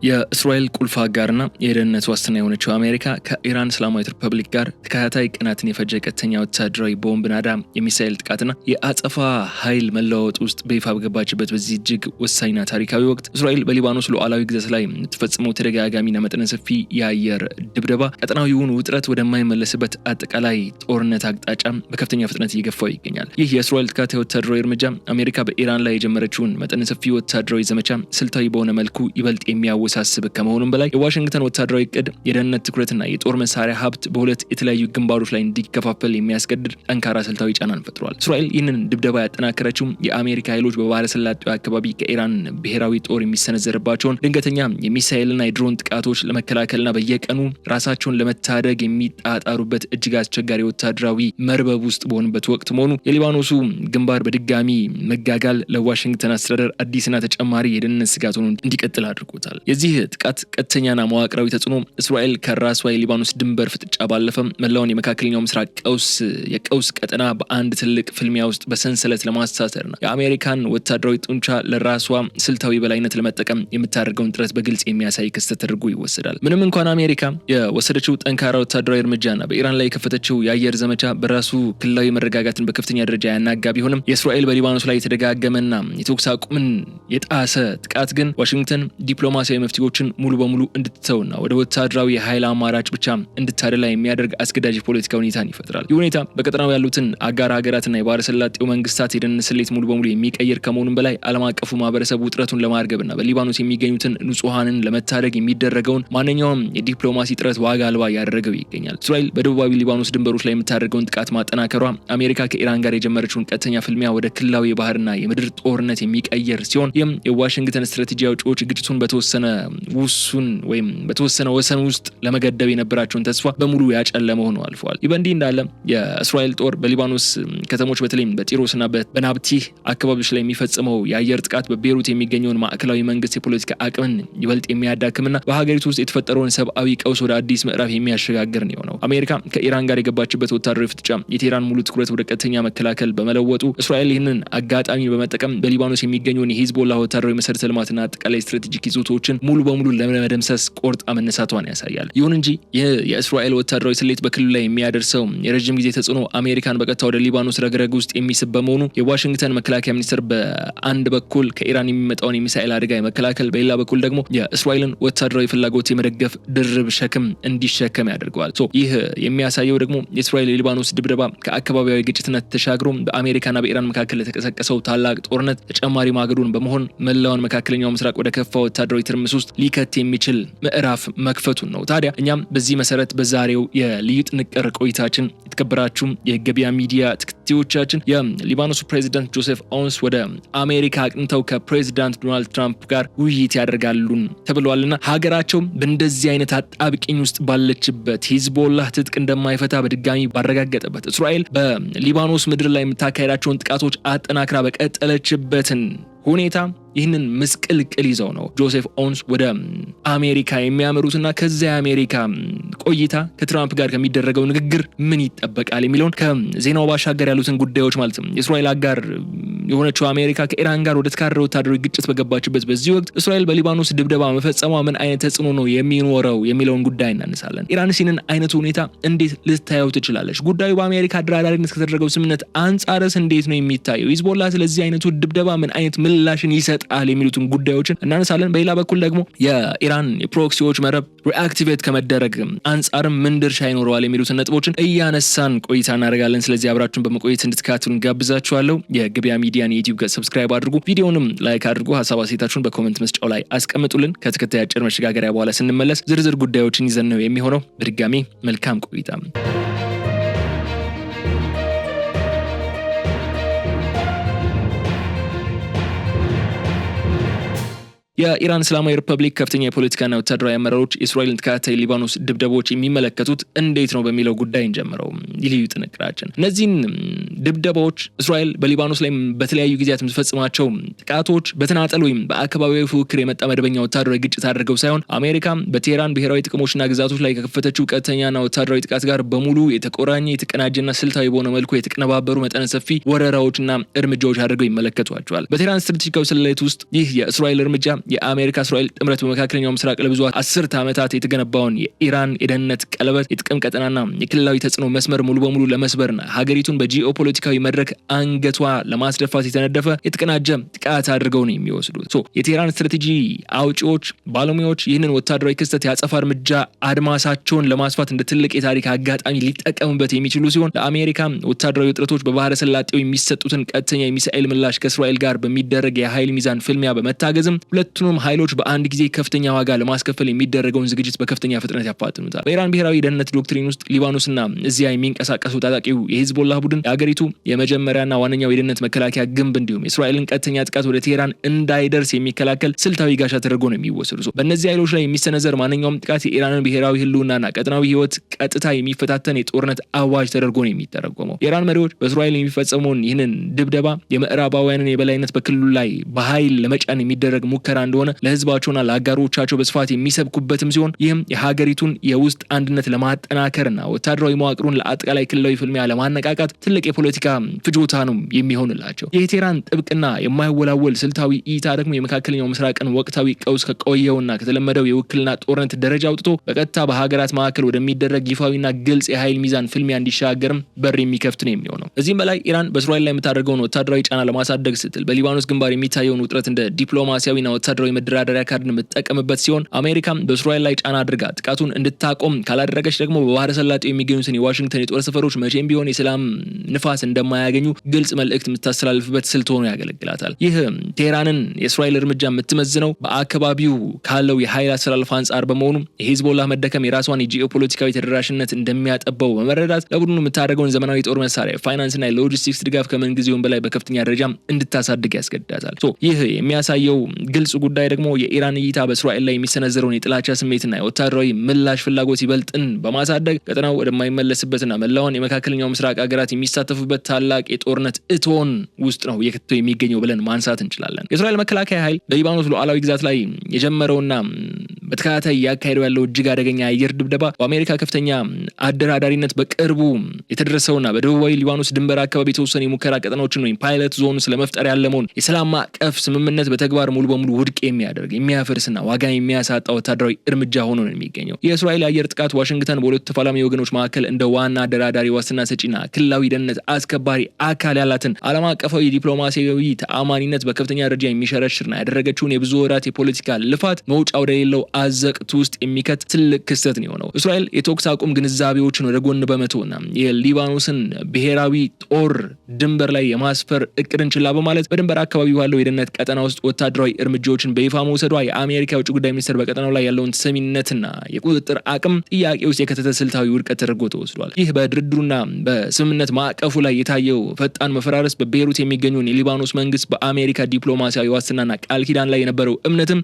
የእስራኤል ቁልፍ አጋርና የደህንነት ዋስትና የሆነችው አሜሪካ ከኢራን እስላማዊት ሪፐብሊክ ጋር ተከታታይ ቀናትን የፈጀ ቀጥተኛ ወታደራዊ ቦምብ ናዳ የሚሳኤል ጥቃትና የአጸፋ ኃይል መለዋወጥ ውስጥ በይፋ በገባችበት በዚህ እጅግ ወሳኝና ታሪካዊ ወቅት እስራኤል በሊባኖስ ሉዓላዊ ግዛት ላይ የምትፈጽመው ተደጋጋሚና መጠነ ሰፊ የአየር ድብደባ ቀጠናዊውን ውጥረት ወደማይመለስበት አጠቃላይ ጦርነት አቅጣጫ በከፍተኛ ፍጥነት እየገፋው ይገኛል። ይህ የእስራኤል ተከታታይ ወታደራዊ እርምጃ አሜሪካ በኢራን ላይ የጀመረችውን መጠነ ሰፊ ወታደራዊ ዘመቻ ስልታዊ በሆነ መልኩ ይበልጥ የሚያወሳስብ ከመሆኑም በላይ የዋሽንግተን ወታደራዊ እቅድ የደህንነት ትኩረትና የጦር መሳሪያ ሀብት በሁለት የተለያዩ ግንባሮች ላይ እንዲከፋፈል የሚያስገድድ ጠንካራ ስልታዊ ጫናን ፈጥሯል። እስራኤል ይህንን ድብደባ ያጠናከረችው የአሜሪካ ኃይሎች በባህረ ሰላጤው አካባቢ ከኢራን ብሔራዊ ጦር የሚሰነዘርባቸውን ድንገተኛ የሚሳኤልና የድሮን ጥቃቶች ለመከላከልና በየቀኑ ራሳቸውን ለመታደግ የሚጣጣሩበት እጅግ አስቸጋሪ ወታደራዊ መርበብ ውስጥ በሆኑበት ወቅት መሆኑ የሊባኖሱ ግንባር በድጋሚ መጋጋል ለዋሽንግተን አስተዳደር አዲስና ተጨማሪ የደህንነት ስጋት ሆኖ እንዲቀጥል አድርጎታል። የዚህ ጥቃት ቀጥተኛና መዋቅራዊ ተጽዕኖ እስራኤል ከራሷ የሊባኖስ ድንበር ፍጥጫ ባለፈ መላውን የመካከለኛው ምስራቅ የቀውስ ቀጠና በአንድ ትልቅ ፍልሚያ ውስጥ በሰንሰለት ለማስተሳሰርና የአሜሪካን ወታደራዊ ጡንቻ ለራሷ ስልታዊ በላይነት ለመጠቀም የምታደርገውን ጥረት በግልጽ የሚያሳይ ክስተት ተደርጎ ይወሰዳል። ምንም እንኳን አሜሪካ የወሰደችው ጠንካራ ወታደራዊ እርምጃና በኢራን ላይ የከፈተችው የአየር ዘመቻ በራሱ ክልላዊ መረጋጋትን በከፍተኛ ደረጃ ያናጋ ቢሆንም የእስራኤል በሊባኖስ ላይ የተደጋገመና የተኩስ አቁምን የጣሰ ጥቃት ግን ዋሽንግተን ዲፕሎማሲያዊ መፍትሄዎችን ሙሉ በሙሉ እንድትተውና ወደ ወታደራዊ የኃይል አማራጭ ብቻ እንድታደላ የሚያደርግ አስገዳጅ ፖለቲካ ሁኔታን ይፈጥራል። ይህ ሁኔታ በቀጠናው ያሉትን አጋር ሀገራትና የባህረ ሰላጤው መንግስታት የደህንነት ስሌት ሙሉ በሙሉ የሚቀይር ከመሆኑም በላይ ዓለም አቀፉ ማህበረሰብ ውጥረቱን ለማርገብና በሊባኖስ የሚገኙትን ንጹሃንን ለመታደግ የሚደረገውን ማንኛውም የዲፕሎማሲ ጥረት ዋጋ አልባ ያደረገው ይገኛል። እስራኤል በደቡባዊ ሊባኖስ ድንበሮች ላይ የምታደርገውን ጥቃት ማጠናከሯ አሜሪካ ከኢራን ጋር የጀመረችውን ቀጥተኛ ፍልሚያ ወደ ክልላዊ የባህርና የምድር ጦርነት የሚቀይር ሲሆን ይህም የዋሽንግተን ስትራቴጂ አውጪዎች ግጭቱን በተወሰነ ወሰን ውስጥ ለመገደብ የነበራቸውን ተስፋ በሙሉ ያጨለመ ሆኖ አልፈዋል። ይህ በእንዲህ እንዳለ የእስራኤል ጦር በሊባኖስ ከተሞች በተለይም በጢሮስና በናብቲህ አካባቢዎች ላይ የሚፈጽመው የአየር ጥቃት በቤሩት የሚገኘውን ማዕከላዊ መንግስት የፖለቲካ አቅምን ይበልጥ የሚያዳክምና በሀገሪቱ ውስጥ የተፈጠረውን ሰብአዊ ቀውስ ወደ አዲስ ምዕራፍ የሚያሸጋግር ነው። አሜሪካ ከኢራን ጋር የገባችበት ወታደራዊ ፍጥጫ የቴህራን ሙሉ ትኩረት ወደ ቀጥተኛ መከላከል በመለወጡ እስራኤል ይህንን አጋጣሚ በመጠቀም በሊባኖስ የሚገኘውን የሂዝቦላ ወታደራዊ መሰረተ ልማትና አጠቃላይ ስትራቴጂክ ይዞታዎችን ሙሉ በሙሉ ለመደምሰስ ቆርጣ መነሳቷን ያሳያል። ይሁን እንጂ የእስራኤል ወታደራዊ ስሌት በክልሉ ላይ የሚያደርሰው የረጅም ጊዜ ተጽዕኖ አሜሪካን በቀጥታ ወደ ሊባኖስ ረግረግ ውስጥ የሚስብ በመሆኑ የዋሽንግተን መከላከያ ሚኒስትር በአንድ በኩል ከኢራን የሚመጣውን የሚሳኤል አደጋ የመከላከል በሌላ በኩል ደግሞ የእስራኤልን ወታደራዊ ፍላጎት የመደገፍ ድርብ ሸክም እንዲሸከም ያደርገዋል። ይህ የሚያሳየው ደግሞ የእስራኤል የሊባኖስ ድብደባ ከአካባቢያዊ ግጭትነት ተሻግሮ በአሜሪካና በኢራን መካከል ለተቀሰቀሰው ታላቅ ጦርነት ተጨማሪ ማገዶን በመሆን መላውን መካከለኛው ምስራቅ ወደ ከፋ ወታደራዊ ትርምስ ውስጥ ሊከት የሚችል ምዕራፍ መክፈቱን ነው። ታዲያ እኛም በዚህ መሰረት በዛሬው የልዩ ጥንቅር ቆይታችን የተከበራችሁ የገበያ ሚዲያ ተከታዮቻችን የሊባኖሱ ፕሬዚዳንት ጆሴፍ ኦውንስ ወደ አሜሪካ አቅንተው ከፕሬዚዳንት ዶናልድ ትራምፕ ጋር ውይይት ያደርጋሉ ተብሏልና ሀገራቸው በእንደዚህ አይነት አጣብቂኝ ውስጥ ባለችበት ሂዝቦላህ ትጥቅ እንደማይፈታ በድጋሚ ባረጋገጠበት እስራኤል በሊባኖስ ምድር ላይ የምታካሄዳቸውን ጥቃቶች አጠናክራ በቀጠለችበትን ሁኔታ ይህንን ምስቅልቅል ይዘው ነው ጆሴፍ ኦውንስ ወደ አሜሪካ የሚያመሩትና ከዚያ የአሜሪካ ቆይታ ከትራምፕ ጋር ከሚደረገው ንግግር ምን ይጠበቃል የሚለውን ከዜናው ባሻገር ያሉትን ጉዳዮች ማለት ነው። የእስራኤል አጋር የሆነችው አሜሪካ ከኢራን ጋር ወደ ተካረረ ወታደራዊ ግጭት በገባችበት በዚህ ወቅት እስራኤል በሊባኖስ ድብደባ መፈጸሟ ምን አይነት ተጽዕኖ ነው የሚኖረው የሚለውን ጉዳይ እናነሳለን። ኢራን ሲንን አይነቱ ሁኔታ እንዴት ልታየው ትችላለች? ጉዳዩ በአሜሪካ አደራዳሪነት ከተደረገው ስምምነት አንጻርስ እንዴት ነው የሚታየው? ሂዝቦላ ስለዚህ አይነቱ ድብደባ ምን አይነት ምላሽን ይሰጣል የሚሉትን ጉዳዮችን እናነሳለን። በሌላ በኩል ደግሞ የኢራን የፕሮክሲዎች መረብ ሪአክቲቬት ከመደረግ አንጻርም ምን ድርሻ ይኖረዋል የሚሉትን ነጥቦችን እያነሳን ቆይታ እናደርጋለን። ስለዚህ አብራችሁን በመቆየት እንድትከታተሉን ጋብዛችኋለሁ። የገበያ ሚዲያን የዩቲዩብ ገጽ ሰብስክራይብ አድርጉ፣ ቪዲዮንም ላይክ አድርጉ፣ ሀሳብ አስተያየታችሁን በኮሜንት መስጫው ላይ አስቀምጡልን። ከተከታይ አጭር መሸጋገሪያ በኋላ ስንመለስ ዝርዝር ጉዳዮችን ይዘን ነው የሚሆነው። በድጋሚ መልካም ቆይታ። የኢራን እስላማዊ ሪፐብሊክ ከፍተኛ የፖለቲካና ወታደራዊ አመራሮች የእስራኤልን ተከታታይ ሊባኖስ ድብደባዎች የሚመለከቱት እንዴት ነው በሚለው ጉዳይ እንጀምረው። ልዩ ጥንቅራችን እነዚህን ድብደባዎች እስራኤል በሊባኖስ ላይ በተለያዩ ጊዜያት የምትፈጽማቸው ጥቃቶች በተናጠል ወይም በአካባቢያዊ ፉክክር የመጣ መደበኛ ወታደራዊ ግጭት አድርገው ሳይሆን አሜሪካ በቴህራን ብሔራዊ ጥቅሞችና ግዛቶች ላይ ከከፈተችው ቀጥተኛና ወታደራዊ ጥቃት ጋር በሙሉ የተቆራኘ የተቀናጀና ስልታዊ በሆነ መልኩ የተቀነባበሩ መጠነ ሰፊ ወረራዎችና እርምጃዎች አድርገው ይመለከቷቸዋል። በቴህራን ስትራቴጂካዊ ስሌት ውስጥ ይህ የእስራኤል እርምጃ የአሜሪካ እስራኤል ጥምረት በመካከለኛው ምስራቅ ለብዙ 10 ዓመታት የተገነባውን የኢራን የደህንነት ቀለበት የጥቅም ቀጠናና የክልላዊ ተጽዕኖ መስመር ሙሉ በሙሉ ለመስበርና ሀገሪቱን በጂኦፖለቲካዊ መድረክ አንገቷ ለማስደፋት የተነደፈ የተቀናጀ ጥቃት አድርገው ነው የሚወስዱት። የቴህራን ስትራቴጂ አውጪዎች ባለሙያዎች ይህንን ወታደራዊ ክስተት ያጸፋ እርምጃ አድማሳቸውን ለማስፋት እንደ ትልቅ የታሪክ አጋጣሚ ሊጠቀሙበት የሚችሉ ሲሆን ለአሜሪካ ወታደራዊ ውጥረቶች በባህረ ሰላጤው የሚሰጡትን ቀጥተኛ የሚሳኤል ምላሽ ከእስራኤል ጋር በሚደረግ የኃይል ሚዛን ፍልሚያ በመታገዝም ሁለቱንም ኃይሎች በአንድ ጊዜ ከፍተኛ ዋጋ ለማስከፈል የሚደረገውን ዝግጅት በከፍተኛ ፍጥነት ያፋጥኑታል። በኢራን ብሔራዊ ደህንነት ዶክትሪን ውስጥ ሊባኖስና እዚያ የሚንቀሳቀሱ ታጣቂው የሂዝቦላህ ቡድን የሀገሪቱ የመጀመሪያና ዋነኛው የደህንነት መከላከያ ግንብ እንዲሁም የእስራኤልን ቀጥተኛ ጥቃት ወደ ቴህራን እንዳይደርስ የሚከላከል ስልታዊ ጋሻ ተደርጎ ነው የሚወሰዱ። በእነዚህ ኃይሎች ላይ የሚሰነዘር ማንኛውም ጥቃት የኢራንን ብሔራዊ ህልውናና ቀጠናዊ ህይወት ቀጥታ የሚፈታተን የጦርነት አዋጅ ተደርጎ ነው የሚተረጎመው። የኢራን መሪዎች በእስራኤል የሚፈጸመውን ይህንን ድብደባ የምዕራባውያንን የበላይነት በክልሉ ላይ በኃይል ለመጫን የሚደረግ ሙከራ እንደሆነ ለህዝባቸውና ለአጋሮቻቸው በስፋት የሚሰብኩበትም ሲሆን ይህም የሀገሪቱን የውስጥ አንድነት ለማጠናከርና ወታደራዊ መዋቅሩን ለአጠቃላይ ክልላዊ ፍልሚያ ለማነቃቃት ትልቅ የፖለቲካ ፍጆታ ነው የሚሆንላቸው። የቴህራን ጥብቅና የማይወላወል ስልታዊ እይታ ደግሞ የመካከለኛው ምስራቅን ወቅታዊ ቀውስ ከቆየውና ከተለመደው የውክልና ጦርነት ደረጃ አውጥቶ በቀጥታ በሀገራት መካከል ወደሚደረግ ይፋዊና ግልጽ የኃይል ሚዛን ፍልሚያ እንዲሻገርም በር የሚከፍት ነው የሚሆነው። እዚህም በላይ ኢራን በእስራኤል ላይ የምታደርገውን ወታደራዊ ጫና ለማሳደግ ስትል በሊባኖስ ግንባር የሚታየውን ውጥረት እንደ ዲፕሎማሲያዊና ወታደራዊ መደራደሪያ ካርድ የምትጠቀምበት ሲሆን አሜሪካም በእስራኤል ላይ ጫና አድርጋ ጥቃቱን እንድታቆም ካላደረገች ደግሞ በባህረ ሰላጤው የሚገኙትን የዋሽንግተን የጦር ሰፈሮች መቼም ቢሆን የሰላም ንፋስ እንደማያገኙ ግልጽ መልእክት የምታስተላልፍበት ስልት ሆኖ ያገለግላታል። ይህ ቴህራንን የእስራኤል እርምጃ የምትመዝነው በአካባቢው ካለው የኃይል አሰላለፍ አንጻር በመሆኑ የሂዝቦላህ መደከም የራሷን የጂኦፖለቲካዊ ተደራሽነት እንደሚያጠባው በመረዳት ለቡድኑ የምታደርገውን ዘመናዊ ጦር መሳሪያ ፋይናንስና የሎጂስቲክስ ድጋፍ ከምንጊዜውም በላይ በከፍተኛ ደረጃ እንድታሳድግ ያስገድዳታል። ይህ የሚያሳየው ግልጽ ጉዳይ ደግሞ የኢራን እይታ በእስራኤል ላይ የሚሰነዘረውን የጥላቻ ስሜትና የወታደራዊ ምላሽ ፍላጎት ይበልጥን በማሳደግ ቀጠናው ወደማይመለስበትና መላውን የመካከለኛው ምስራቅ ሀገራት የሚሳተፉበት ታላቅ የጦርነት እቶን ውስጥ ነው የከተው የሚገኘው ብለን ማንሳት እንችላለን። የእስራኤል መከላከያ ኃይል በሊባኖስ ሉዓላዊ ግዛት ላይ የጀመረውና በተከታታይ ያካሄደው ያለው እጅግ አደገኛ የአየር ድብደባ በአሜሪካ ከፍተኛ አደራዳሪነት በቅርቡ የተደረሰውና በደቡባዊ ሊባኖስ ድንበር አካባቢ የተወሰኑ የሙከራ ቀጠናዎችን ወይም ፓይለት ዞን ስለመፍጠር ያለመውን የሰላም ማዕቀፍ ስምምነት በተግባር ሙሉ በሙሉ ውድቅ የሚያደርግ የሚያፈርስና ዋጋ የሚያሳጣ ወታደራዊ እርምጃ ሆኖ ነው የሚገኘው። የእስራኤል የአየር ጥቃት ዋሽንግተን በሁለቱ ተፋላሚ ወገኖች መካከል እንደ ዋና አደራዳሪ ዋስትና ሰጪና ክልላዊ ደህንነት አስከባሪ አካል ያላትን ዓለም አቀፋዊ ዲፕሎማሲያዊ ተአማኒነት በከፍተኛ ደረጃ የሚሸረሽርና ያደረገችውን የብዙ ወራት የፖለቲካ ልፋት መውጫ ወደሌለው አዘቅት ውስጥ የሚከት ትልቅ ክስተት ነው የሆነው። እስራኤል የተኩስ አቁም ግንዛቤዎችን ወደ ጎን በመተውና የሊባኖስን ብሔራዊ ጦር ድንበር ላይ የማስፈር እቅድን ችላ በማለት በድንበር አካባቢ ባለው የደህንነት ቀጠና ውስጥ ወታደራዊ እርምጃዎችን በይፋ መውሰዷ የአሜሪካ የውጭ ጉዳይ ሚኒስትር በቀጠናው ላይ ያለውን ሰሚነትና የቁጥጥር አቅም ጥያቄ ውስጥ የከተተ ስልታዊ ውድቀት ተደርጎ ተወስዷል። ይህ በድርድሩና በስምምነት ማዕቀፉ ላይ የታየው ፈጣን መፈራረስ በቤይሩት የሚገኘውን የሊባኖስ መንግስት በአሜሪካ ዲፕሎማሲያዊ ዋስትናና ቃል ኪዳን ላይ የነበረው እምነትም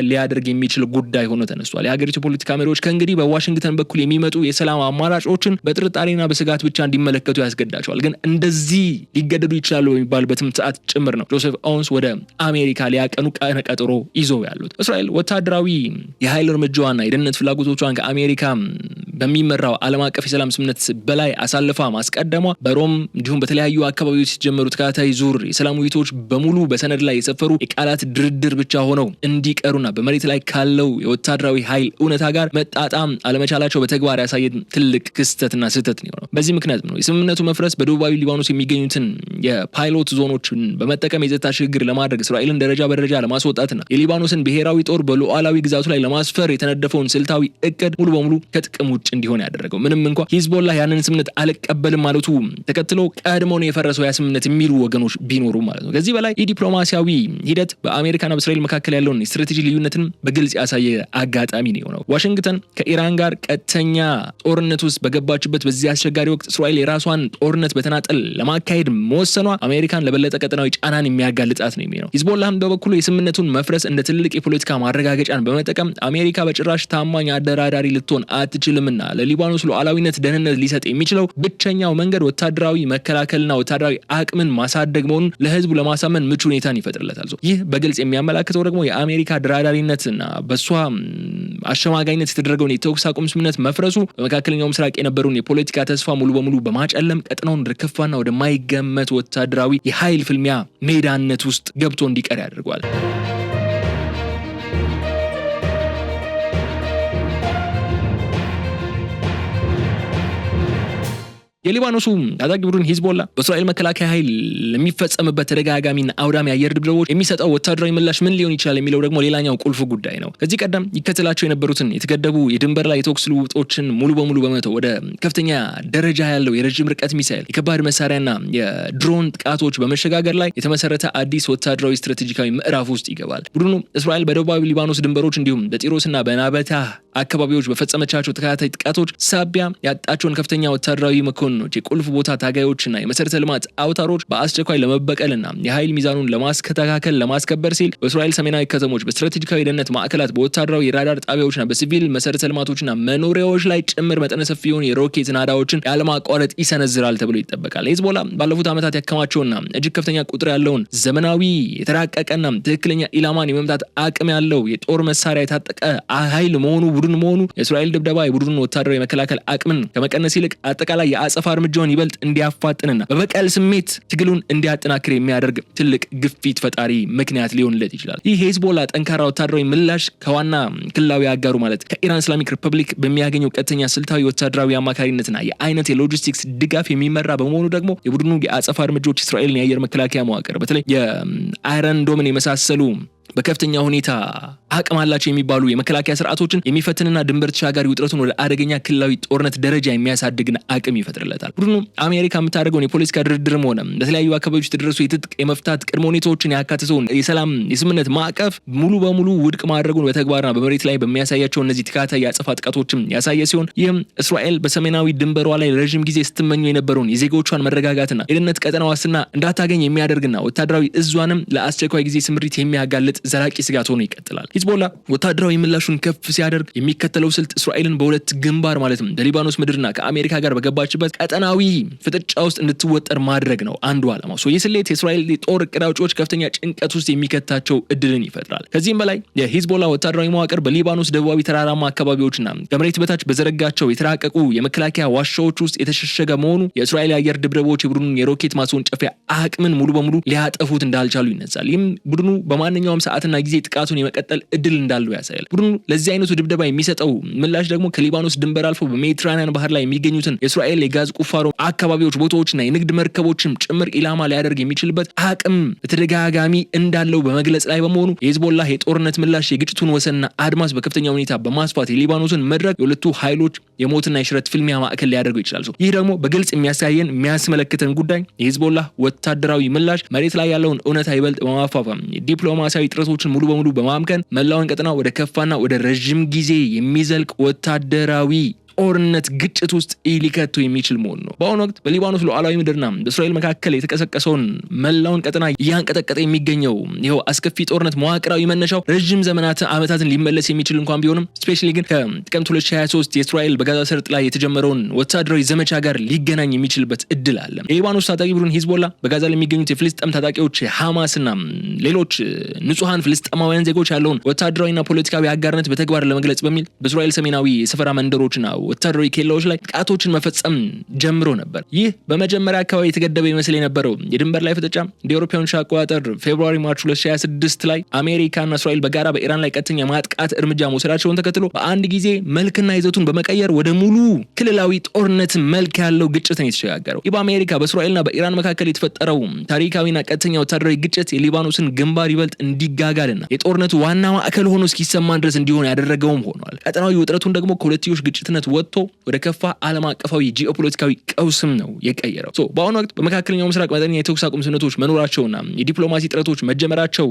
ሊያደርግ የሚችል ጉዳይ ሆኖ ተነስቷል። የሀገሪቱ ፖለቲካ መሪዎች ከእንግዲህ በዋሽንግተን በኩል የሚመጡ የሰላም አማራጮችን በጥርጣሬና በስጋት ብቻ እንዲመለከቱ ያስገዳቸዋል። ግን እንደዚህ ሊገደዱ ይችላሉ የሚባልበትም ሰዓት ጭምር ነው ጆሴፍ ኦውንስ ወደ አሜሪካ ሊያቀኑ ቀነ ቀጠሮ ይዘው ያሉት። እስራኤል ወታደራዊ የኃይል እርምጃዋና የደህንነት ፍላጎቶቿን ከአሜሪካ በሚመራው ዓለም አቀፍ የሰላም ስምምነት በላይ አሳልፋ ማስቀደሟ በሮም እንዲሁም በተለያዩ አካባቢዎች የተጀመሩ ተከታታይ ዙር የሰላም ውይይቶች በሙሉ በሰነድ ላይ የሰፈሩ የቃላት ድርድር ብቻ ሆነው እንዲቀሩና በመሬት ላይ ካለው የወታደራዊ ኃይል እውነታ ጋር መጣጣም አለመቻላቸው በተግባር ያሳየ ትልቅ ክስተትና ስህተት ነው። በዚህ ምክንያት ነው የስምምነቱ መፍረስ በደቡባዊ ሊባኖስ የሚገኙትን የፓይሎት ዞኖችን በመጠቀም የጸጥታ ሽግግር ለማድረግ እስራኤልን ደረጃ በደረጃ ለማስወጣትና የሊባኖስን ብሔራዊ ጦር በሉዓላዊ ግዛቱ ላይ ለማስፈር የተነደፈውን ስልታዊ እቅድ ሙሉ በሙሉ ከጥቅም ውጭ እንዲሆን ያደረገው። ምንም እንኳን ሂዝቦላህ ያንን ስምምነት አልቀበልም ማለቱ ተከትሎ ቀድሞ ነው የፈረሰው ያ ስምምነት የሚሉ ወገኖች ቢኖሩ ማለት ነው። ከዚህ በላይ የዲፕሎማሲያዊ ሂደት በአሜሪካና በእስራኤል መካከል ያለውን ስትራቴጂ ልዩነትን በግልጽ ያሳየ አጋጣሚ ነው። ዋሽንግተን ከኢራን ጋር ቀጥተኛ ጦርነት ውስጥ በገባችበት በዚህ አስቸጋሪ ወቅት እስራኤል የራሷን ጦርነት በተናጠል ለማካሄድ መወሰኗ አሜሪካን ለበለጠ ቀጠናዊ ጫናን የሚያጋልጣት ነው የሚሆነው። ሂዝቦላህም በበኩሉ የስምምነቱን መፍረስ እንደ ትልቅ የፖለቲካ ማረጋገጫን በመጠቀም አሜሪካ በጭራሽ ታማኝ አደራዳሪ ልትሆን አትችልምና ለሊባኖስ ሉዓላዊነት ደህንነት ሊሰጥ የሚችለው ብቸኛው መንገድ ወታደራዊ መከላከልና ወታደራዊ አቅምን ማሳደግ መሆኑን ለህዝቡ ለማሳመን ምቹ ሁኔታን ይፈጥርለታል። ይህ በግልጽ የሚያመላክተው ደግሞ የአሜሪካ አደራዳሪነትና በሷ አሸማጋይነት የተደረገውን የተኩስ አቁም ስምምነት መፍረሱ በመካከለኛው ምስራቅ የነበረውን የፖለቲካ ተስፋ ሙሉ በሙሉ በማጨለም ቀጠናውን ርክፋና ወደማይገመት ወታደራዊ የኃይል ፍልሚያ ሜዳነት ውስጥ ገብቶ እንዲቀር ያደርገዋል። የሊባኖሱ ታጣቂ ቡድን ሂዝቦላ በእስራኤል መከላከያ ኃይል ለሚፈጸምበት ተደጋጋሚና አውዳሚ አየር ድብደባዎች የሚሰጠው ወታደራዊ ምላሽ ምን ሊሆን ይችላል የሚለው ደግሞ ሌላኛው ቁልፍ ጉዳይ ነው። ከዚህ ቀደም ይከተላቸው የነበሩትን የተገደቡ የድንበር ላይ የተኩስ ልውውጦችን ሙሉ በሙሉ በመተው ወደ ከፍተኛ ደረጃ ያለው የረጅም ርቀት ሚሳኤል፣ የከባድ መሳሪያና የድሮን ጥቃቶች በመሸጋገር ላይ የተመሰረተ አዲስ ወታደራዊ ስትራቴጂካዊ ምዕራፍ ውስጥ ይገባል። ቡድኑ እስራኤል በደቡባዊ ሊባኖስ ድንበሮች እንዲሁም በጢሮስና በናበታ አካባቢዎች በፈጸመቻቸው ተከታታይ ጥቃቶች ሳቢያ ያጣቸውን ከፍተኛ ወታደራዊ መኮንኖች፣ የቁልፍ ቦታ ታጋዮችና የመሰረተ ልማት አውታሮች በአስቸኳይ ለመበቀልና የኃይል ሚዛኑን ለማስተካከል ለማስከበር ሲል በእስራኤል ሰሜናዊ ከተሞች፣ በስትራቴጂካዊ ደህንነት ማዕከላት፣ በወታደራዊ የራዳር ጣቢያዎችና በሲቪል መሰረተ ልማቶችና መኖሪያዎች ላይ ጭምር መጠነ ሰፊ የሆኑ የሮኬት ናዳዎችን ያለማቋረጥ ይሰነዝራል ተብሎ ይጠበቃል። ሂዝቦላ ባለፉት ዓመታት ያከማቸውና እጅግ ከፍተኛ ቁጥር ያለውን ዘመናዊ የተራቀቀና ትክክለኛ ኢላማን የመምታት አቅም ያለው የጦር መሳሪያ የታጠቀ ኃይል ቡድን መሆኑ የእስራኤል ድብደባ የቡድኑን ወታደራዊ መከላከል አቅምን ከመቀነስ ይልቅ አጠቃላይ የአጸፋ እርምጃውን ይበልጥ እንዲያፋጥንና በበቀል ስሜት ትግሉን እንዲያጠናክር የሚያደርግ ትልቅ ግፊት ፈጣሪ ምክንያት ሊሆንለት ይችላል። ይህ የሂዝቦላ ጠንካራ ወታደራዊ ምላሽ ከዋና ክልላዊ አጋሩ ማለት ከኢራን እስላሚክ ሪፐብሊክ በሚያገኘው ቀጥተኛ ስልታዊ ወታደራዊ አማካሪነትና የአይነት የሎጂስቲክስ ድጋፍ የሚመራ በመሆኑ ደግሞ የቡድኑ የአጸፋ እርምጃዎች እስራኤልን የአየር መከላከያ መዋቅር በተለይ የአይረን ዶምን የመሳሰሉ በከፍተኛ ሁኔታ አቅም አላቸው የሚባሉ የመከላከያ ስርዓቶችን የሚፈትንና ድንበር ተሻጋሪ ውጥረቱን ወደ አደገኛ ክልላዊ ጦርነት ደረጃ የሚያሳድግና አቅም ይፈጥርለታል። ቡድኑ አሜሪካ የምታደርገውን የፖለቲካ ድርድርም ሆነ በተለያዩ አካባቢዎች የተደረሱ የትጥቅ የመፍታት ቅድመ ሁኔታዎችን ያካተተውን የሰላም የስምምነት ማዕቀፍ ሙሉ በሙሉ ውድቅ ማድረጉን በተግባርና በመሬት ላይ በሚያሳያቸው እነዚህ ተከታታይ የአጸፋ ጥቃቶችም ያሳየ ሲሆን ይህም እስራኤል በሰሜናዊ ድንበሯ ላይ ለረጅም ጊዜ ስትመኙ የነበረውን የዜጎቿን መረጋጋትና የደህንነት ቀጠና ዋስትና እንዳታገኝ የሚያደርግና ወታደራዊ እዟንም ለአስቸኳይ ጊዜ ስምሪት የሚያጋልጥ ዘላቂ ስጋት ሆኖ ይቀጥላል። ሂዝቦላ ወታደራዊ ምላሹን ከፍ ሲያደርግ የሚከተለው ስልት እስራኤልን በሁለት ግንባር ማለትም በሊባኖስ ምድርና ከአሜሪካ ጋር በገባችበት ቀጠናዊ ፍጥጫ ውስጥ እንድትወጠር ማድረግ ነው አንዱ ዓላማው። ይህ ስሌት የእስራኤል የጦር ዕቅድ አውጪዎች ከፍተኛ ጭንቀት ውስጥ የሚከታቸው እድልን ይፈጥራል። ከዚህም በላይ የሂዝቦላ ወታደራዊ መዋቅር በሊባኖስ ደቡባዊ ተራራማ አካባቢዎችና ከመሬት በታች በዘረጋቸው የተራቀቁ የመከላከያ ዋሻዎች ውስጥ የተሸሸገ መሆኑ የእስራኤል የአየር ድብደባዎች የቡድኑን የሮኬት ማስወንጨፊያ አቅምን ሙሉ በሙሉ ሊያጠፉት እንዳልቻሉ ይነሳል። ይህም ቡድኑ በማንኛውም ሰዓትና ጊዜ ጥቃቱን የመቀጠል እድል እንዳለው ያሳያል። ቡድኑ ለዚህ አይነቱ ድብደባ የሚሰጠው ምላሽ ደግሞ ከሊባኖስ ድንበር አልፎ በሜዲትራኒያን ባህር ላይ የሚገኙትን የእስራኤል የጋዝ ቁፋሮ አካባቢዎች፣ ቦታዎችና የንግድ መርከቦችም ጭምር ኢላማ ሊያደርግ የሚችልበት አቅም በተደጋጋሚ እንዳለው በመግለጽ ላይ በመሆኑ የሂዝቦላ የጦርነት ምላሽ የግጭቱን ወሰንና አድማስ በከፍተኛ ሁኔታ በማስፋት የሊባኖስን መድረክ የሁለቱ ኃይሎች የሞትና የሽረት ፍልሚያ ማዕከል ሊያደርገው ይችላል። ይህ ደግሞ በግልጽ የሚያስመለክተን ጉዳይ የሂዝቦላ ወታደራዊ ምላሽ መሬት ላይ ያለውን እውነታ ይበልጥ በማፋፋም ዲፕሎማሲያዊ ጥረቶችን ሙሉ በሙሉ በማምከን መላውን ቀጠና ወደ ከፋና ወደ ረጅም ጊዜ የሚዘልቅ ወታደራዊ ጦርነት ግጭት ውስጥ ሊከቱ የሚችል መሆኑ ነው። በአሁኑ ወቅት በሊባኖስ ሉዓላዊ ምድርና በእስራኤል መካከል የተቀሰቀሰውን መላውን ቀጠና እያንቀጠቀጠ የሚገኘው ይኸው አስከፊ ጦርነት መዋቅራዊ መነሻው ረጅም ዓመታትን ሊመለስ የሚችል እንኳን ቢሆንም ስፔሻሊ ግን ከጥቅምት 2023 የእስራኤል በጋዛ ሰርጥ ላይ የተጀመረውን ወታደራዊ ዘመቻ ጋር ሊገናኝ የሚችልበት እድል አለ። የሊባኖስ ታጣቂ ቡድን ሂዝቦላ በጋዛ ለሚገኙት የፍልስጤም ታጣቂዎች ሐማስና ሌሎች ንጹሃን ፍልስጤማውያን ዜጎች ያለውን ወታደራዊና ፖለቲካዊ አጋርነት በተግባር ለመግለጽ በሚል በእስራኤል ሰሜናዊ የሰፈራ መንደሮችና ወታደራዊ ኬላዎች ላይ ጥቃቶችን መፈጸም ጀምሮ ነበር። ይህ በመጀመሪያ አካባቢ የተገደበ ይመስል የነበረው የድንበር ላይ ፍጥጫ እንደ አውሮፓውያን አቆጣጠር ፌብሩዋሪ ማርች 2026 ላይ አሜሪካና እስራኤል በጋራ በኢራን ላይ ቀጥተኛ ማጥቃት እርምጃ መውሰዳቸውን ተከትሎ በአንድ ጊዜ መልክና ይዘቱን በመቀየር ወደ ሙሉ ክልላዊ ጦርነት መልክ ያለው ግጭትን የተሸጋገረው። ይህ በአሜሪካ በእስራኤልና በኢራን መካከል የተፈጠረው ታሪካዊና ቀጥተኛ ወታደራዊ ግጭት የሊባኖስን ግንባር ይበልጥ እንዲጋጋልና የጦርነቱ ዋና ማዕከል ሆኖ እስኪሰማን ድረስ እንዲሆን ያደረገውም ሆኗል። ቀጠናዊ ውጥረቱን ደግሞ ከሁለትዮሽ ግጭትነት ወጥቶ ወደ ከፋ ዓለም አቀፋዊ ጂኦፖለቲካዊ ቀውስም ነው የቀየረው። በአሁኑ ወቅት በመካከለኛው ምስራቅ መጠነኛ የተኩስ አቁም ስምምነቶች መኖራቸውና የዲፕሎማሲ ጥረቶች መጀመራቸው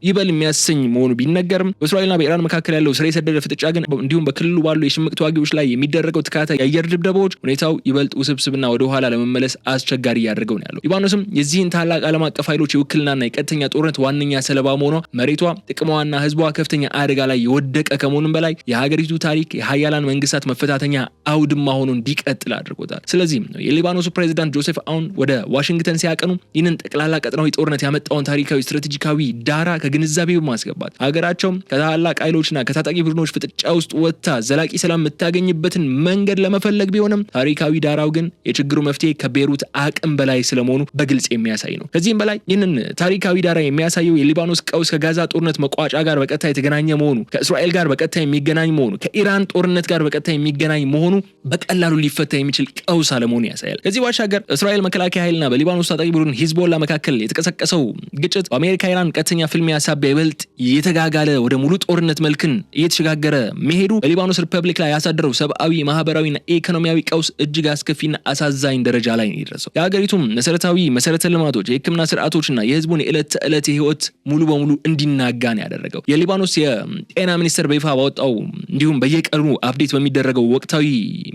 ይበል የሚያሰኝ መሆኑ ቢነገርም በእስራኤልና በኢራን መካከል ያለው ስር የሰደደ ፍጥጫ ግን እንዲሁም በክልሉ ባሉ የሽምቅ ተዋጊዎች ላይ የሚደረገው ተከታታይ የአየር ድብደባዎች ሁኔታው ይበልጥ ውስብስብና ወደ ኋላ ለመመለስ አስቸጋሪ እያደረገው ነው ያለው። ሊባኖስም የዚህን ታላቅ ዓለም አቀፍ ኃይሎች የውክልናና የቀጥተኛ ጦርነት ዋነኛ ሰለባ መሆኗ መሬቷ፣ ጥቅሟና ህዝቧ ከፍተኛ አደጋ ላይ የወደቀ ከመሆኑም በላይ የሀገሪቱ ታሪክ የሀያላን መንግስታት መፈታተኛ አውድማ ሆኖ እንዲቀጥል አድርጎታል። ስለዚህም ነው የሊባኖሱ ፕሬዚዳንት ጆሴፍ አውን ወደ ዋሽንግተን ሲያቀኑ ይህንን ጠቅላላ ቀጠናዊ ጦርነት ያመጣውን ታሪካዊ ስትራቴጂካዊ ዳራ ከግንዛቤ በማስገባት ሀገራቸው ከታላላቅ ኃይሎችና ከታጣቂ ቡድኖች ፍጥጫ ውስጥ ወጥታ ዘላቂ ሰላም የምታገኝበትን መንገድ ለመፈለግ ቢሆንም ታሪካዊ ዳራው ግን የችግሩ መፍትሄ ከቤይሩት አቅም በላይ ስለመሆኑ በግልጽ የሚያሳይ ነው። ከዚህም በላይ ይህንን ታሪካዊ ዳራ የሚያሳየው የሊባኖስ ቀውስ ከጋዛ ጦርነት መቋጫ ጋር በቀጥታ የተገናኘ መሆኑ፣ ከእስራኤል ጋር በቀጥታ የሚገናኝ መሆኑ፣ ከኢራን ጦርነት ጋር በቀጥታ የሚገናኝ መሆኑ በቀላሉ ሊፈታ የሚችል ቀውስ አለመሆኑ ያሳያል። ከዚህ ባሻገር እስራኤል መከላከያ ኃይልና በሊባኖስ ታጣቂ ቡድን ሂዝቦላ መካከል የተቀሰቀሰው ግጭት በአሜሪካ ኢራን ቀጥተኛ ፍልሚያ ሳቢያ ይበልጥ የተጋጋለ ወደ ሙሉ ጦርነት መልክን እየተሸጋገረ መሄዱ በሊባኖስ ሪፐብሊክ ላይ ያሳደረው ሰብአዊ፣ ማህበራዊና ኢኮኖሚያዊ ቀውስ እጅግ አስከፊና አሳዛኝ ደረጃ ላይ ነው የደረሰው። የሀገሪቱም መሰረታዊ መሰረተ ልማቶች፣ የሕክምና ስርዓቶችና የህዝቡን የዕለት ተዕለት ህይወት ሙሉ በሙሉ እንዲናጋ ነው ያደረገው። የሊባኖስ የጤና ሚኒስቴር በይፋ ባወጣው እንዲሁም በየቀኑ አፕዴት በሚደረገው ወቅታዊ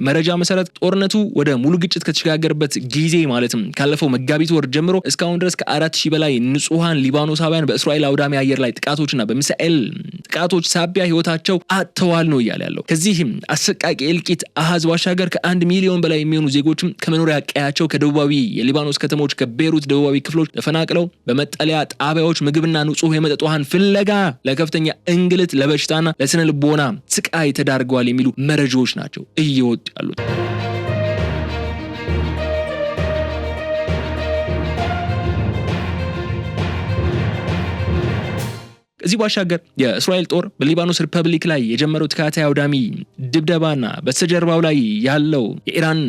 መረጃ መሰረት ጦርነቱ ወደ ሙሉ ግጭት ከተሸጋገረበት ጊዜ ማለትም ካለፈው መጋቢት ወር ጀምሮ እስካሁን ድረስ ከ4000 በላይ ንጹሃን ሊባኖሳውያን በእስራኤል አውዳሚ አየር ላይ ጥቃቶችና በሚሳኤል ጥቃቶች ሳቢያ ህይወታቸው አጥተዋል ነው እያለ ያለው። ከዚህም አሰቃቂ እልቂት አሃዝ ባሻገር ከ1 ሚሊዮን በላይ የሚሆኑ ዜጎችም ከመኖሪያ ቀያቸው ከደቡባዊ የሊባኖስ ከተሞች ከቤይሩት ደቡባዊ ክፍሎች ተፈናቅለው በመጠለያ ጣቢያዎች ምግብና ንጹህ የመጠጥ ውሃን ፍለጋ ለከፍተኛ እንግልት፣ ለበሽታና ለስነ ልቦና ስቃይ ተዳርገዋል የሚሉ መረጃዎች ናቸው እየወጡ ያሉት። እዚህ ባሻገር የእስራኤል ጦር በሊባኖስ ሪፐብሊክ ላይ የጀመረው ተከታታይ አውዳሚ ድብደባና በስተጀርባው ላይ ያለው የኢራን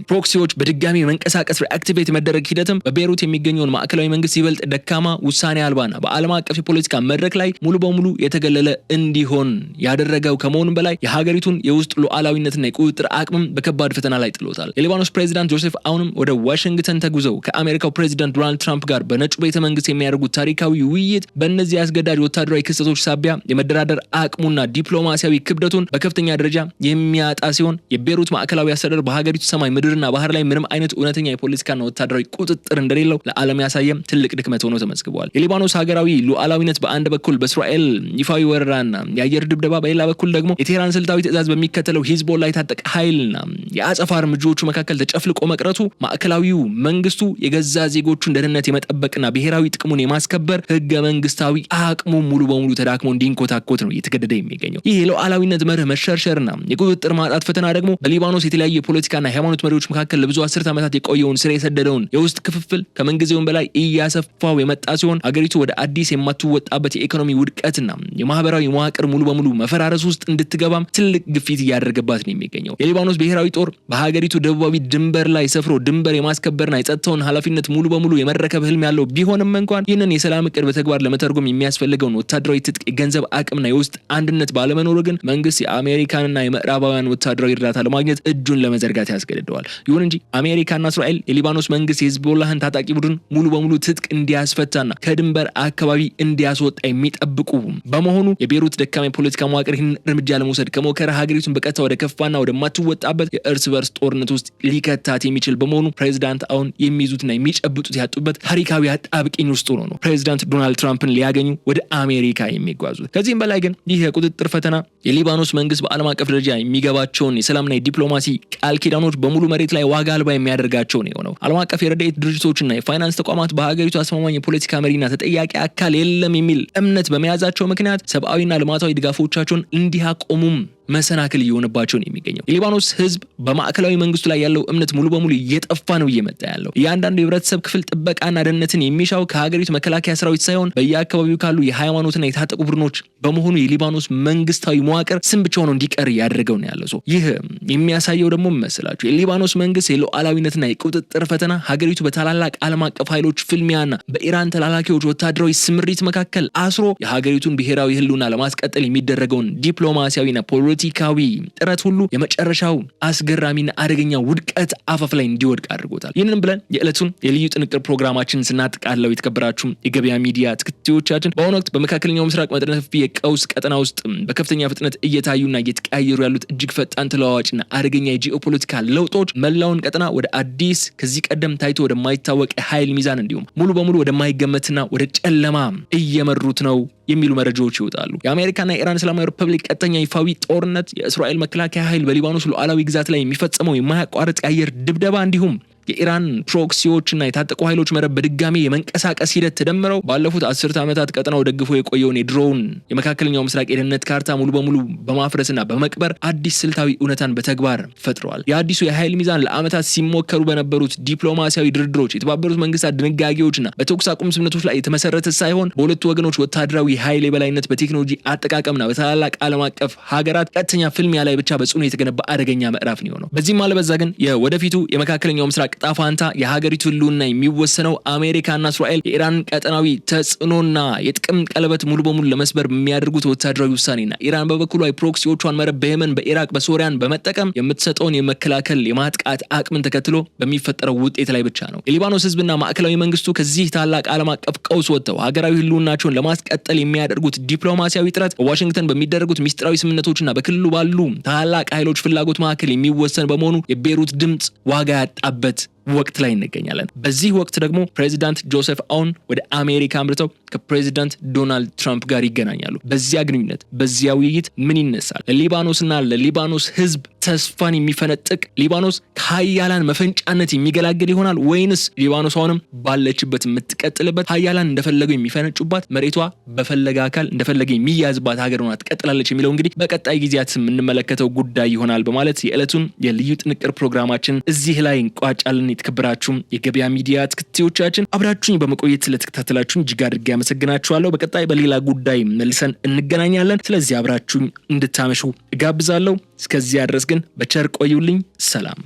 ፕሮክሲዎች በድጋሚ መንቀሳቀስ ሪአክቲቬት መደረግ ሂደትም በቤይሩት የሚገኘውን ማዕከላዊ መንግስት ይበልጥ ደካማ፣ ውሳኔ አልባና በዓለም አቀፍ የፖለቲካ መድረክ ላይ ሙሉ በሙሉ የተገለለ እንዲሆን ያደረገው ከመሆኑም በላይ የሀገሪቱን የውስጥ ሉዓላዊነትና የቁጥጥር አቅምም በከባድ ፈተና ላይ ጥሎታል። የሊባኖስ ፕሬዚዳንት ጆሴፍ አውንም ወደ ዋሽንግተን ተጉዘው ከአሜሪካው ፕሬዚዳንት ዶናልድ ትራምፕ ጋር በነጩ ቤተ መንግስት የሚያደርጉት ታሪካዊ ውይይት በእነዚህ አስገዳጅ ወታደራዊ ክስተቶች ሳቢያ የመደራደር አቅሙና ዲፕሎማሲያዊ ክብደቱን በከፍተኛ ደረጃ የሚያጣ ሲሆን የቤይሩት ማዕከላዊ አስተዳደር በሀገሪቱ ሰማይ ምድርና ባህር ላይ ምንም አይነት እውነተኛ የፖለቲካና ወታደራዊ ቁጥጥር እንደሌለው ለዓለም ያሳየም ትልቅ ድክመት ሆኖ ተመዝግቧል። የሊባኖስ ሀገራዊ ሉዓላዊነት በአንድ በኩል በእስራኤል ይፋዊ ወረራና የአየር ድብደባ፣ በሌላ በኩል ደግሞ የቴህራን ስልታዊ ትዕዛዝ በሚከተለው ሂዝቦላ የታጠቀ ኃይልና የአጸፋ እርምጃዎቹ መካከል ተጨፍልቆ መቅረቱ ማዕከላዊው መንግስቱ የገዛ ዜጎቹን ደህንነት የመጠበቅና ብሔራዊ ጥቅሙን የማስከበር ህገ መንግስታዊ አቅሙ ሙሉ በሙሉ ተዳክሞ እንዲንኮታኮት ነው እየተገደደ የሚገኘው። ይህ የሉዓላዊነት መርህ መሸርሸርና የቁጥጥር ማጣት ፈተና ደግሞ በሊባኖስ የተለያዩ የፖለቲካና የሃይማኖት መሪዎች መካከል ለብዙ አስርት ዓመታት የቆየውን ስር የሰደደውን የውስጥ ክፍፍል ከምንጊዜውም በላይ እያሰፋው የመጣ ሲሆን ሀገሪቱ ወደ አዲስ የማትወጣበት የኢኮኖሚ ውድቀትና የማህበራዊ መዋቅር ሙሉ በሙሉ መፈራረስ ውስጥ እንድትገባም ትልቅ ግፊት እያደረገባት ነው የሚገኘው። የሊባኖስ ብሔራዊ ጦር በሀገሪቱ ደቡባዊ ድንበር ላይ ሰፍሮ ድንበር የማስከበርና የጸጥታውን ኃላፊነት ሙሉ በሙሉ የመረከብ ህልም ያለው ቢሆንም እንኳን ይህንን የሰላም እቅድ በተግባር ለመተርጎም የሚያስፈልገውን ወታደራዊ ትጥቅ፣ የገንዘብ አቅምና የውስጥ አንድነት ባለመኖሩ ግን መንግስት የአሜሪካንና የምዕራባውያን ወታደራዊ እርዳታ ለማግኘት እጁን ለመዘርጋት ያስገድደዋል። ይሁን እንጂ አሜሪካና እስራኤል የሊባኖስ መንግስት የሂዝቦላህን ታጣቂ ቡድን ሙሉ በሙሉ ትጥቅ እንዲያስፈታና ከድንበር አካባቢ እንዲያስወጣ የሚጠብቁ በመሆኑ የቤይሩት ደካማ የፖለቲካ መዋቅር ይህን እርምጃ ለመውሰድ ከሞከረ ሀገሪቱን በቀጥታ ወደ ከፋና ወደማትወጣበት የእርስ በርስ ጦርነት ውስጥ ሊከታት የሚችል በመሆኑ ፕሬዚዳንት አሁን የሚይዙትና የሚጨብጡት ያጡበት ታሪካዊ አጣብቂኝ ውስጥ ሆኖ ነው ፕሬዚዳንት ዶናልድ ትራምፕን ሊያገኙ ወደ አሜሪካ የሚጓዙት። ከዚህም በላይ ግን ይህ የቁጥጥር ፈተና የሊባኖስ መንግስት በዓለም አቀፍ ደረጃ የሚገባቸውን የሰላምና የዲፕሎማሲ ቃል ኪዳኖች በሙሉ መሬት ላይ ዋጋ አልባ የሚያደርጋቸው ነው የሆነው። ዓለም አቀፍ የረድኤት ድርጅቶችና የፋይናንስ ተቋማት በሀገሪቱ አስማማኝ የፖለቲካ መሪና ተጠያቂ አካል የለም የሚል እምነት በመያዛቸው ምክንያት ሰብአዊና ልማታዊ ድጋፎቻቸውን እንዲያቆሙም መሰናክል እየሆነባቸው ነው የሚገኘው። የሊባኖስ ህዝብ በማዕከላዊ መንግስቱ ላይ ያለው እምነት ሙሉ በሙሉ እየጠፋ ነው እየመጣ ያለው። እያንዳንዱ የህብረተሰብ ክፍል ጥበቃና ደህንነትን የሚሻው ከሀገሪቱ መከላከያ ሰራዊት ሳይሆን በየአካባቢው ካሉ የሃይማኖትና የታጠቁ ቡድኖች በመሆኑ የሊባኖስ መንግስታዊ መዋቅር ስም ብቻ ሆኖ እንዲቀር ያደረገው ነው ያለው። ይህ የሚያሳየው ደግሞ መስላችሁ የሊባኖስ መንግስት የሉዓላዊነትና የቁጥጥር ፈተና ሀገሪቱ በታላላቅ ዓለም አቀፍ ኃይሎች ፍልሚያና በኢራን ተላላኪዎች ወታደራዊ ስምሪት መካከል አስሮ የሀገሪቱን ብሔራዊ ህልውና ለማስቀጠል የሚደረገውን ዲፕሎማሲያዊና ፖለቲካዊ ጥረት ሁሉ የመጨረሻው አስገራሚና አደገኛ ውድቀት አፋፍ ላይ እንዲወድቅ አድርጎታል። ይህንን ብለን የዕለቱን የልዩ ጥንቅር ፕሮግራማችንን ስናጠቃልለው የተከበራችሁ የገበያ ሚዲያ ተከታታዮቻችን በአሁኑ ወቅት በመካከለኛው ምስራቅ መጠነ ሰፊ የቀውስ ቀጠና ውስጥ በከፍተኛ ፍጥነት እየታዩና እየተቀያየሩ ያሉት እጅግ ፈጣን ተለዋዋጭና አደገኛ የጂኦፖለቲካ ለውጦች መላውን ቀጠና ወደ አዲስ ከዚህ ቀደም ታይቶ ወደማይታወቅ ኃይል ሚዛን እንዲሁም ሙሉ በሙሉ ወደማይገመትና ወደ ጨለማ እየመሩት ነው የሚሉ መረጃዎች ይወጣሉ። የአሜሪካና የኢራን እስላማዊ ሪፐብሊክ ቀጥተኛ ይፋዊ ጦርነት፣ የእስራኤል መከላከያ ኃይል በሊባኖስ ሉዓላዊ ግዛት ላይ የሚፈጸመው የማያቋርጥ የአየር ድብደባ እንዲሁም የኢራን ፕሮክሲዎችና የታጠቁ ኃይሎች መረብ በድጋሚ የመንቀሳቀስ ሂደት ተደምረው ባለፉት 10 ዓመታት ቀጠናው ደግፎ የቆየውን የድሮውን የመካከለኛው ምስራቅ የደህንነት ካርታ ሙሉ በሙሉ በማፍረስና በመቅበር አዲስ ስልታዊ እውነታን በተግባር ፈጥረዋል። የአዲሱ የኃይል ሚዛን ለዓመታት ሲሞከሩ በነበሩት ዲፕሎማሲያዊ ድርድሮች የተባበሩት መንግስታት ድንጋጌዎችና በተኩስ አቁም ስምምነቶች ላይ የተመሰረተ ሳይሆን በሁለቱ ወገኖች ወታደራዊ ኃይል የበላይነት በቴክኖሎጂ አጠቃቀምና በታላላቅ ዓለም አቀፍ ሀገራት ቀጥተኛ ፍልሚያ ላይ ብቻ በጽኑ የተገነባ አደገኛ ምዕራፍ ነው። በዚህም አለበዛ ግን የወደፊቱ የመካከለኛው ምስራቅ ዕጣ ፈንታ የሀገሪቱ ህልውና የሚወሰነው አሜሪካና እስራኤል የኢራን ቀጠናዊ ተጽዕኖና የጥቅም ቀለበት ሙሉ በሙሉ ለመስበር የሚያደርጉት ወታደራዊ ውሳኔና ኢራን በበኩሏ ፕሮክሲዎቿን መረብ በየመን፣ በኢራቅ፣ በሶሪያን በመጠቀም የምትሰጠውን የመከላከል የማጥቃት አቅምን ተከትሎ በሚፈጠረው ውጤት ላይ ብቻ ነው። የሊባኖስ ህዝብና ማዕከላዊ መንግስቱ ከዚህ ታላቅ ዓለም አቀፍ ቀውስ ወጥተው ሀገራዊ ህልውናቸውን ለማስቀጠል የሚያደርጉት ዲፕሎማሲያዊ ጥረት በዋሽንግተን በሚደረጉት ሚስጥራዊ ስምምነቶችና በክልሉ ባሉ ታላላቅ ኃይሎች ፍላጎት መካከል የሚወሰን በመሆኑ የቤይሩት ድምጽ ዋጋ ያጣበት ወቅት ላይ እንገኛለን። በዚህ ወቅት ደግሞ ፕሬዚዳንት ጆሴፍ አውን ወደ አሜሪካ አምርተው ከፕሬዚዳንት ዶናልድ ትራምፕ ጋር ይገናኛሉ። በዚያ ግንኙነት በዚያ ውይይት ምን ይነሳል? ለሊባኖስና ለሊባኖስ ህዝብ ተስፋን የሚፈነጥቅ ሊባኖስ ከሀያላን መፈንጫነት የሚገላግል ይሆናል ወይንስ ሊባኖስ አሁንም ባለችበት የምትቀጥልበት ሀያላን እንደፈለገው የሚፈነጩባት መሬቷ በፈለገ አካል እንደፈለገ የሚያዝባት ሀገር ሆና ትቀጥላለች የሚለው እንግዲህ በቀጣይ ጊዜያት የምንመለከተው ጉዳይ ይሆናል በማለት የዕለቱን የልዩ ጥንቅር ፕሮግራማችን እዚህ ላይ እንቋጫለን። የተከበራችሁ የገበያ ሚዲያ ተከታታዮቻችን አብራችሁኝ በመቆየት ስለተከታተላችሁኝ እጅግ አድርጌ አመሰግናችኋለሁ። በቀጣይ በሌላ ጉዳይ መልሰን እንገናኛለን። ስለዚህ አብራችሁኝ እንድታመሹ እጋብዛለሁ። እስከዚያ ድረስ ግን በቸር ቆዩልኝ። ሰላም።